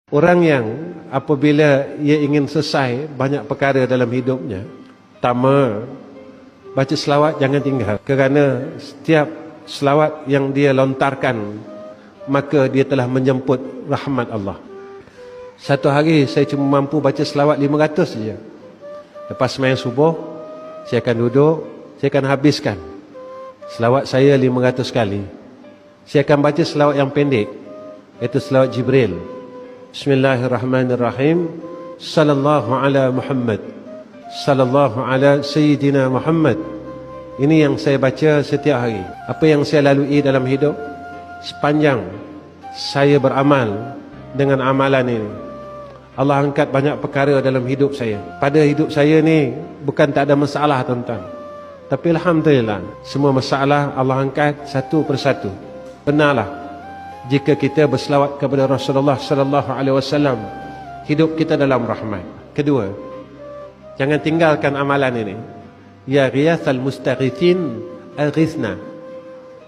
Orang yang apabila ia ingin selesai banyak perkara dalam hidupnya, pertama, baca selawat jangan tinggal. Kerana setiap selawat yang dia lontarkan, maka dia telah menjemput rahmat Allah. Satu hari saya cuma mampu baca selawat 500 saja. Lepas sembahyang subuh, saya akan duduk, saya akan habiskan selawat saya 500 kali. Saya akan baca selawat yang pendek, iaitu selawat Jibril. Bismillahirrahmanirrahim. Sallallahu ala Muhammad, sallallahu ala Sayyidina Muhammad. Ini yang saya baca setiap hari. Apa yang saya lalui dalam hidup, sepanjang saya beramal dengan amalan ini, Allah angkat banyak perkara dalam hidup saya. Pada hidup saya ni bukan tak ada masalah, tuan-tuan, tapi alhamdulillah semua masalah Allah angkat satu persatu. Benarlah, jika kita berselawat kepada Rasulullah sallallahu alaihi wasallam, hidup kita dalam rahmat. Kedua, jangan tinggalkan amalan ini. Ya ghiyathal mustaghithin aghithna.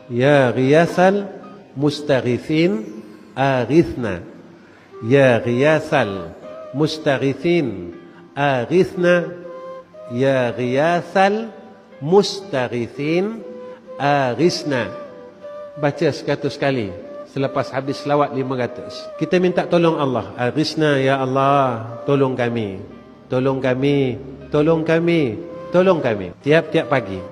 Ya ghiyathal mustaghithin aghithna. Ya ghiyathal mustaghithin aghithna. Ya ghiyathal mustaghithin aghithna. Baca 100 kali selepas habis selawat 500. Kita minta tolong Allah. Aghithna ya Allah, tolong kami. Tolong kami, tolong kami, tolong kami. Tiap-tiap pagi.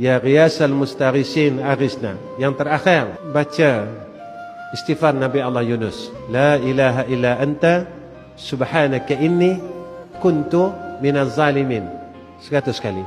Ya ghiyasal mustaghisin aghithna. Yang terakhir, baca istighfar Nabi Allah Yunus. La ilaha illa anta subhanaka inni kuntu minaz zalimin. 100 kali.